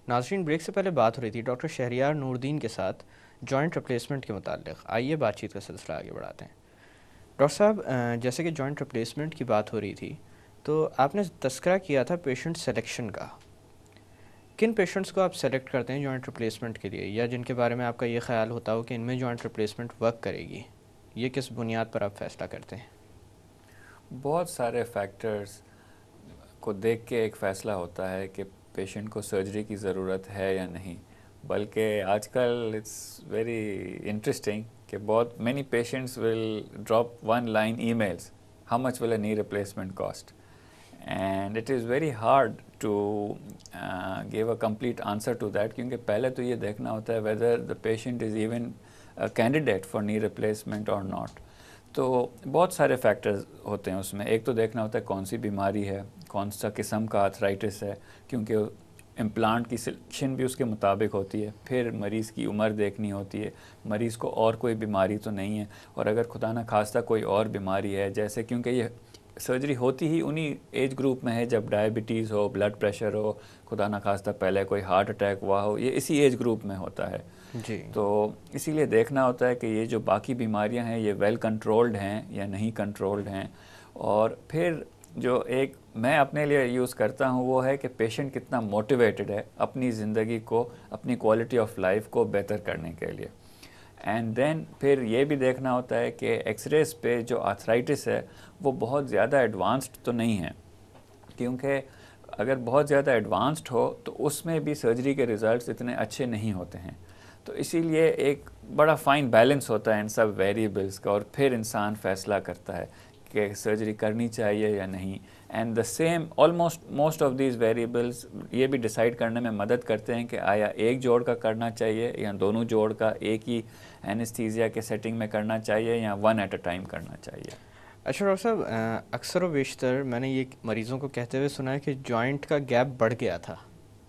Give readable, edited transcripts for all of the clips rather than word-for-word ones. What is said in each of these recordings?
ناظرین، بریک سے پہلے بات ہو رہی تھی ڈاکٹر شہریار نوردین کے ساتھ جوائنٹ ریپلیسمنٹ کے متعلق. آئیے بات چیت کا سلسلہ آگے بڑھاتے ہیں. ڈاکٹر صاحب، جیسے کہ جوائنٹ ریپلیسمنٹ کی بات ہو رہی تھی تو آپ نے تذکرہ کیا تھا پیشنٹ سلیکشن کا. کن پیشنٹس کو آپ سلیکٹ کرتے ہیں جوائنٹ ریپلیسمنٹ کے لیے، یا جن کے بارے میں آپ کا یہ خیال ہوتا ہو کہ ان میں جوائنٹ ریپلیسمنٹ ورک کرے گی؟ یہ کس بنیاد پر آپ فیصلہ کرتے ہیں؟ بہت سارے فیکٹرز کو دیکھ کے ایک فیصلہ ہوتا ہے کہ پیشنٹ کو سرجری کی ضرورت ہے یا نہیں. بلکہ آج کل اٹس ویری انٹرسٹنگ کہ بہت many patients will drop online emails how much will a knee replacement cost, and it is very hard to give a complete answer to that, کیونکہ پہلے تو یہ دیکھنا ہوتا ہے whether the patient is even candidate for knee replacement اور not. تو بہت سارے فیکٹرز ہوتے ہیں اس میں. ایک تو دیکھنا ہوتا ہے کون سی بیماری ہے، کون سا قسم کا آرتھرائٹس ہے، کیونکہ امپلانٹ کی سلیکشن بھی اس کے مطابق ہوتی ہے. پھر مریض کی عمر دیکھنی ہوتی ہے، مریض کو اور کوئی بیماری تو نہیں ہے، اور اگر خدا نہ خواستہ کوئی اور بیماری ہے، جیسے کیونکہ یہ سرجری ہوتی ہی انہی ایج گروپ میں ہے جب ڈائبٹیز ہو، بلڈ پریشر ہو، خدا نہ خواستہ پہلے کوئی ہارٹ اٹیک ہوا ہو، یہ اسی ایج گروپ میں ہوتا ہے. جی. تو اسی لیے دیکھنا ہوتا ہے کہ یہ جو باقی بیماریاں ہیں یہ ویل کنٹرولڈ ہیں یا نہیں کنٹرولڈ ہیں. اور پھر جو ایک میں اپنے لیے یوز کرتا ہوں وہ ہے کہ پیشنٹ کتنا موٹیویٹڈ ہے اپنی زندگی کو، اپنی کوالٹی آف لائف کو بہتر کرنے کے لیے. اینڈ دین پھر یہ بھی دیکھنا ہوتا ہے کہ ایکس ریز پہ جو آرتھرائٹس ہے وہ بہت زیادہ ایڈوانسڈ تو نہیں ہے، کیونکہ اگر بہت زیادہ ایڈوانسڈ ہو تو اس میں بھی سرجری کے ریزلٹس اتنے اچھے نہیں ہوتے ہیں. تو اسی لیے ایک بڑا فائن بیلنس ہوتا ہے ان سب ویریبلس کا، اور پھر انسان فیصلہ کرتا ہے کہ سرجری کرنی چاہیے یا نہیں. And the same almost most of these variables یہ بھی ڈیسائیڈ کرنے میں مدد کرتے ہیں کہ آیا ایک جوڑ کا کرنا چاہیے یا دونوں جوڑ کا ایک ہی اینستھیزیا کے سیٹنگ میں کرنا چاہیے یا ون ایٹ اے ٹائم کرنا چاہیے. اچھا ڈاکٹر صاحب، اکثر و بیشتر میں نے یہ مریضوں کو کہتے ہوئے سنا ہے کہ جوائنٹ کا گیپ بڑھ گیا تھا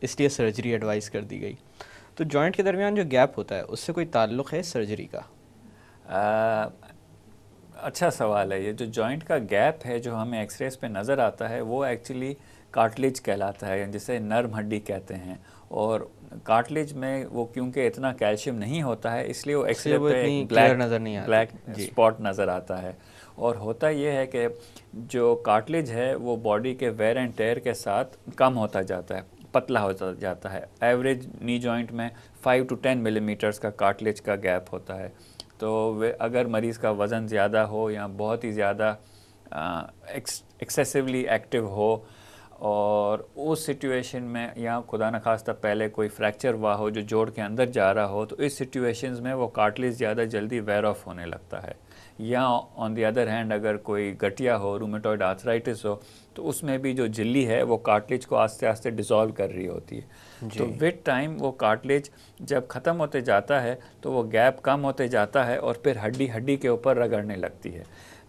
اس لیے سرجری ایڈوائز کر دی گئی. تو جوائنٹ کے درمیان جو گیپ ہوتا ہے اس سے کوئی تعلق ہے سرجری کا؟ اچھا سوال ہے. یہ جو جوائنٹ کا گیپ ہے جو ہمیں ایکس ریز پہ نظر آتا ہے وہ ایکچولی کارٹلیج کہلاتا ہے، جسے نرم ہڈی کہتے ہیں. اور کارٹلیج میں وہ کیونکہ اتنا کیلشیم نہیں ہوتا ہے اس لیے وہ ایکس رے پہ بلیک اسپاٹ نظر آتا ہے. اور ہوتا یہ ہے کہ جو کارٹلیج ہے وہ باڈی کے ویئر اینڈ ٹیئر کے ساتھ کم ہوتا جاتا ہے، پتلا ہوتا جاتا ہے. ایوریج نی جوائنٹ میں 5 to 10 ملی میٹرز کا کارٹلیج کا گیپ ہوتا ہے. تو اگر مریض کا وزن زیادہ ہو یا بہت ہی زیادہ ایکسیسولی ایکٹیو ہو، اور اس سچویشن میں یا خدا نخواستہ پہلے کوئی فریکچر ہوا ہو جو جوڑ کے اندر جا رہا ہو، تو اس سچویشنز میں وہ کارٹلیج زیادہ جلدی ویئر آف ہونے لگتا ہے. یا آن دی ادر ہینڈ اگر کوئی گٹھیا ہو، رومیٹوئڈ آرتھرائٹس ہو، تو اس میں بھی جو جھلی ہے وہ کارٹلیج کو آہستہ آہستہ ڈیزالو کر رہی ہوتی ہے. تو وتھ ٹائم وہ کارٹلیج جب ختم ہوتے جاتا ہے تو وہ گیپ کم ہوتے جاتا ہے اور پھر ہڈی کے اوپر رگڑنے لگتی ہے.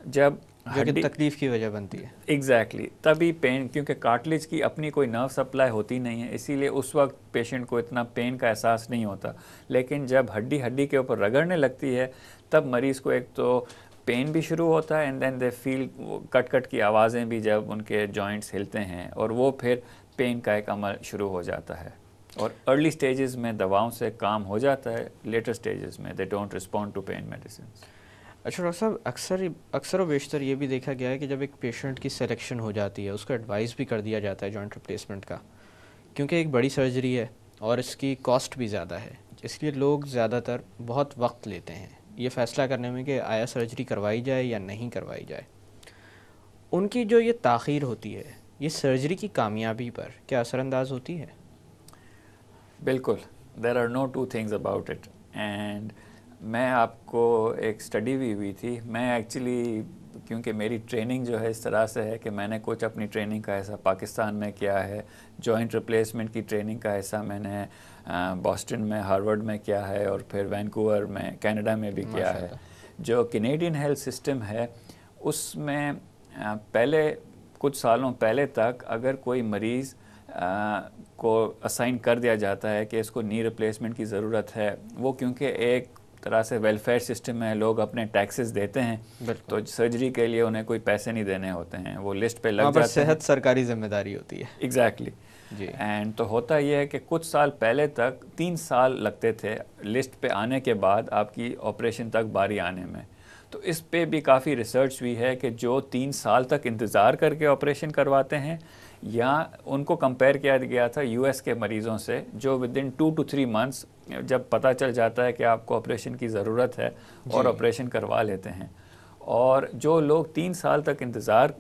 جب جو کہ تکلیف کی وجہ بنتی ہے. ایگزیکٹلی تبھی پین، کیونکہ کارٹلیج کی اپنی کوئی نرو سپلائی ہوتی نہیں ہے، اسی لیے اس وقت پیشنٹ کو اتنا پین کا احساس نہیں ہوتا. لیکن جب ہڈی کے اوپر رگڑنے لگتی ہے تب مریض کو ایک تو پین بھی شروع ہوتا ہے، اینڈ دین دے فیل کٹ کی آوازیں بھی جب ان کے جوائنٹس ہلتے ہیں، اور وہ پھر پین کا ایک عمل شروع ہو جاتا ہے. اور ارلی سٹیجز میں دواؤں سے کام ہو جاتا ہے، لیٹر سٹیجز میں they don't respond to pain medicines. اچھا ڈاکٹر صاحب، اکثر و بیشتر یہ بھی دیکھا گیا ہے کہ جب ایک پیشنٹ کی سلیکشن ہو جاتی ہے اس کو ایڈوائز بھی کر دیا جاتا ہے جوائنٹ ریپلیسمنٹ کا، کیونکہ ایک بڑی سرجری ہے اور اس کی کاسٹ بھی زیادہ ہے، اس لیے لوگ زیادہ تر بہت وقت لیتے ہیں یہ فیصلہ کرنے میں کہ آیا سرجری کروائی جائے یا نہیں کروائی جائے. ان کی جو یہ تاخیر ہوتی ہے یہ سرجری کی کامیابی پر کیا اثر انداز ہوتی ہے؟ بالکل، there are no two things about it. And میں آپ کو ایک اسٹڈی بھی ہوئی تھی. میں ایکچولی کیونکہ میری ٹریننگ جو ہے اس طرح سے ہے کہ میں نے کچھ اپنی ٹریننگ کا حصہ پاکستان میں کیا ہے، جوائنٹ ریپلیسمنٹ کی ٹریننگ کا حصہ میں نے بوسٹن میں، ہارورڈ میں کیا ہے، اور پھر وینکوور میں کینیڈا میں بھی کیا ہے. جو کینیڈین ہیلتھ سسٹم ہے اس میں پہلے کچھ سالوں پہلے تک اگر کوئی مریض کو اسائن کر دیا جاتا ہے کہ اس کو نی ریپلیسمنٹ کی ضرورت ہے، وہ کیونکہ ایک طرح سے ویلفیئر سسٹم ہے، لوگ اپنے ٹیکسز دیتے ہیں تو سرجری کے لیے انہیں کوئی پیسے نہیں دینے ہوتے ہیں، وہ لسٹ پہ لگ جاتے ہیں، صحت سرکاری ذمہ داری ہوتی ہے. ایگزیکٹلی. اینڈ تو ہوتا یہ ہے کہ کچھ سال پہلے تک 3 سال لگتے تھے لسٹ پہ آنے کے بعد آپ کی آپریشن تک باری آنے میں. تو اس پہ بھی کافی ریسرچ ہوئی ہے کہ جو 3 سال تک انتظار کر کے آپریشن کرواتے ہیں، یا ان کو کمپیئر کیا گیا تھا یو ایس کے مریضوں سے جو ودن 2 to 3 months جب پتہ چل جاتا ہے کہ آپ کو آپریشن کی ضرورت ہے اور آپریشن کروا لیتے ہیں، اور جو لوگ 3 سال تک انتظار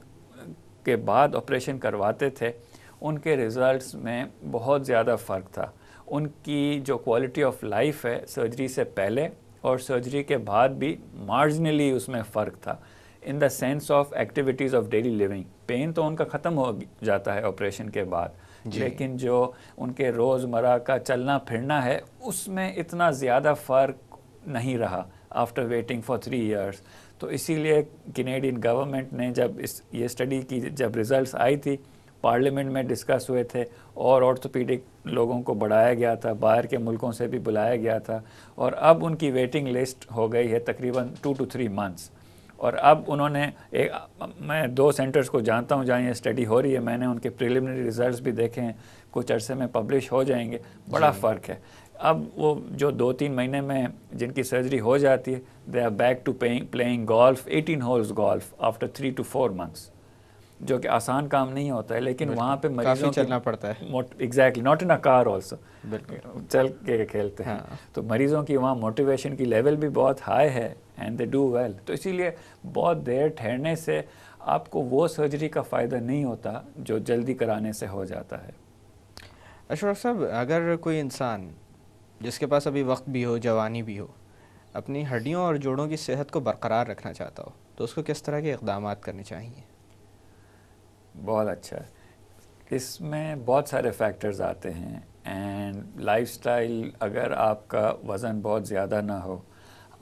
کے بعد آپریشن کرواتے تھے ان کے ریزلٹس میں بہت زیادہ فرق تھا. ان کی جو کوالٹی آف لائف ہے سرجری سے پہلے اور سرجری کے بعد بھی مارجنلی اس میں فرق تھا، in the sense of activities of daily living. Pain تو ان کا ختم ہو جاتا ہے آپریشن کے بعد، لیکن جو ان کے روزمرہ کا چلنا پھرنا ہے اس میں اتنا زیادہ فرق نہیں رہا آفٹر ویٹنگ فار 3 years. تو اسی لیے کینیڈین گورنمنٹ نے جب یہ اسٹڈی کی، جب ریزلٹس آئی تھی پارلیمنٹ میں ڈسکس ہوئے تھے اور آرتھوپیڈک لوگوں کو بڑھایا گیا تھا، باہر کے ملکوں سے بھی بلایا گیا تھا، اور اب ان کی ویٹنگ لسٹ ہو گئی ہے تقریباً 2 to 3 months. اور اب انہوں نے میں 2 سینٹرز کو جانتا ہوں جہاں یہ اسٹڈی ہو رہی ہے، میں نے ان کے پریلیمنری ریزلٹس بھی دیکھے ہیں، کچھ عرصے میں پبلش ہو جائیں گے. بڑا فرق ہے. اب وہ جو 2-3 مہینے میں جن کی سرجری ہو جاتی ہے they are back to playing golf 18 holes golf after 3 to 4 months، جو کہ آسان کام نہیں ہوتا ہے، لیکن وہاں پہ مریضوں کو چلنا پڑتا ہے. Exactly, not in a car also, چل کے کھیلتے ہیں. تو مریضوں کی وہاں موٹیویشن کی لیول بھی بہت ہائی ہے اینڈ دے ڈو ویل. تو اسی لیے بہت دیر ٹھہرنے سے آپ کو وہ سرجری کا فائدہ نہیں ہوتا جو جلدی کرانے سے ہو جاتا ہے. اشرف صاحب، اگر کوئی انسان جس کے پاس ابھی وقت بھی ہو، جوانی بھی ہو، اپنی ہڈیوں اور جوڑوں کی صحت کو برقرار رکھنا چاہتا ہو تو اس کو کس طرح کے اقدامات کرنے چاہیے؟ بہت اچھا ہے. اس میں بہت سارے فیکٹرز آتے ہیں، اینڈ لائف سٹائل، اگر آپ کا وزن بہت زیادہ نہ ہو،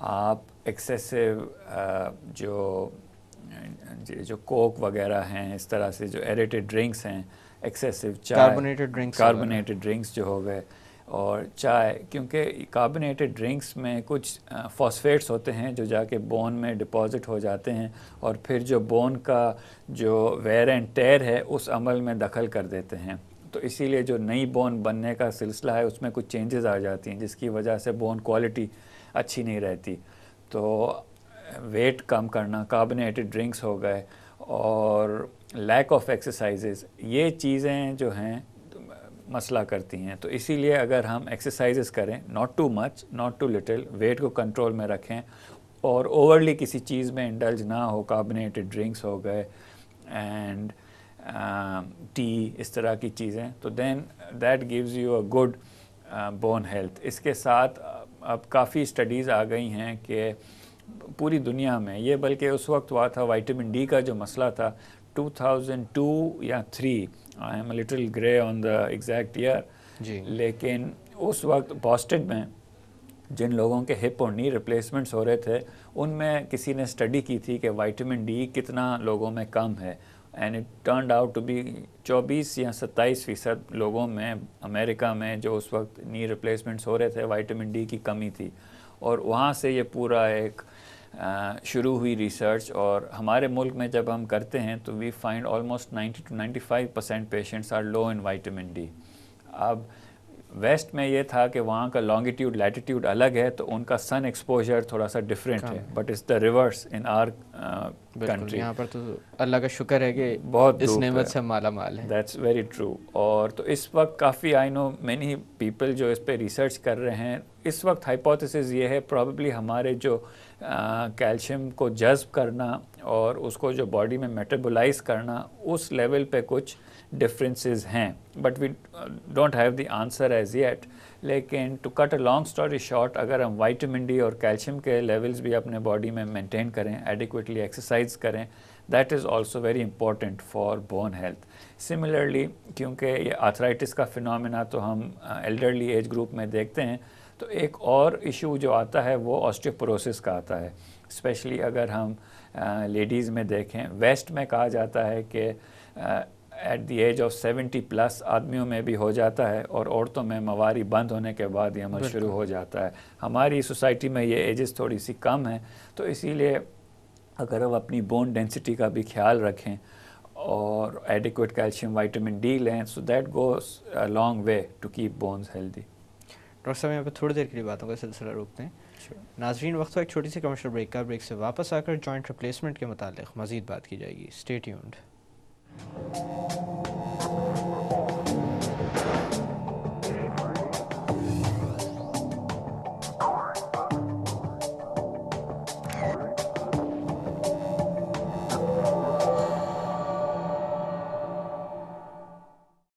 آپ ایکسیسو جو کوک وغیرہ ہیں، اس طرح سے جو ایریٹڈ ڈرنکس ہیں، ایکسیسو چائے، کاربونیٹڈ ڈرنکس جو ہو گئے، اور چائے، کیونکہ کاربونیٹڈ ڈرنکس میں کچھ فاسفیٹس ہوتے ہیں جو جا کے بون میں ڈپازٹ ہو جاتے ہیں اور پھر جو بون کا جو ویئر اینڈ ٹیئر ہے اس عمل میں دخل کر دیتے ہیں. تو اسی لیے جو نئی بون بننے کا سلسلہ ہے اس میں کچھ چینجز آ جاتی ہیں جس کی وجہ سے بون کوالٹی اچھی نہیں رہتی. تو ویٹ کم کرنا، کاربونیٹڈ ڈرنکس ہو گئے، اور لیک آف ایکسرسائزز، یہ چیزیں جو ہیں مسئلہ کرتی ہیں. تو اسی لیے اگر ہم ایکسرسائزز کریں، not too much not too little, weight کو کنٹرول میں رکھیں اور اوورلی کسی چیز میں انڈلج نہ ہو، کاربونیٹڈ ڈرنکس ہو گئے اینڈ ٹی، اس طرح کی چیزیں، تو then that gives you a good bone health. اس کے ساتھ اب کافی اسٹڈیز آ گئی ہیں کہ پوری دنیا میں یہ، بلکہ اس وقت ہوا تھا وائٹامن ڈی کا جو مسئلہ تھا 2002 یا 3، I am a little grey on the exact year, لیکن اس وقت باسٹن میں جن لوگوں کے ہپ اور نی ریپلیسمنٹس ہو رہے تھے ان میں کسی نے اسٹڈی کی تھی کہ وائٹامن ڈی کتنا لوگوں میں کم ہے، and it turned out to be 24 یا 27% لوگوں میں امریکہ میں جو اس وقت نی ریپلیسمنٹس ہو رہے تھے وائٹامن ڈی کی کمی تھی. اور وہاں سے یہ پورا ایک شروع ہوئی ریسرچ، اور ہمارے ملک میں جب ہم کرتے ہیں تو we find almost 90 to 95% patients are low in vitamin D. اب ویسٹ میں یہ تھا کہ وہاں کا لانگیٹیوڈ لیٹیٹیوڈ الگ ہے تو ان کا سن ایکسپوجر تھوڑا سا ڈفرینٹ ہے، but it's the reverse in our country. یہاں پر تو اللہ کا شکر ہے کہ بہت اس نعمت سے مالا مال ہے. That's very true. اور تو اس وقت کافی آئی نو مینی پیپل جو اس پہ ریسرچ کر رہے ہیں. اس وقت ہائپوتھیسز یہ ہے پرابیبلی ہمارے جو کیلشیم کو جذب کرنا اور اس کو جو باڈی میں میٹابولائز کرنا اس لیول پہ کچھ ڈفرینسز ہیں، but we don't have the answer as yet. لیکن to cut a long story short, اگر ہم وائٹامن ڈی اور کیلشیم کے لیولز بھی اپنے باڈی میں مینٹین کریں، ایڈیکویٹلی ایکسرسائز کریں، that is also very important for bone health. Similarly کیونکہ یہ آرتھرائٹس کا فنومینا تو ہم ایلڈرلی ایج گروپ میں دیکھتے ہیں، تو ایک اور ایشو جو آتا ہے وہ آسٹیوپوروسس کا آتا ہے. اسپیشلی اگر ہم لیڈیز میں دیکھیں، ویسٹ میں کہا جاتا ہے کہ ایٹ دی ایج آف 70+ آدمیوں میں بھی ہو جاتا ہے، اور عورتوں میں مواری بند ہونے کے بعد یہ عمل شروع ہو جاتا ہے. ہماری سوسائٹی میں یہ ایجز تھوڑی سی کم ہیں، تو اسی لیے اگر ہم اپنی بون ڈینسٹی کا بھی خیال رکھیں اور ایڈیکویٹ کیلشیم وائٹامن ڈی لیں، so that goes a long way to keep bones healthy. Doctor صاحب یہاں پہ تھوڑی دیر کے لیے باتوں کا سلسلہ روکتے ہیں. ناظرین وقت ہو ایک چھوٹی سی کمرشل بریک کا. بریک سے واپس آ کر جوائنٹ ریپلیسمنٹ کے متعلق مزید بات کی جائے گی. Stay tuned.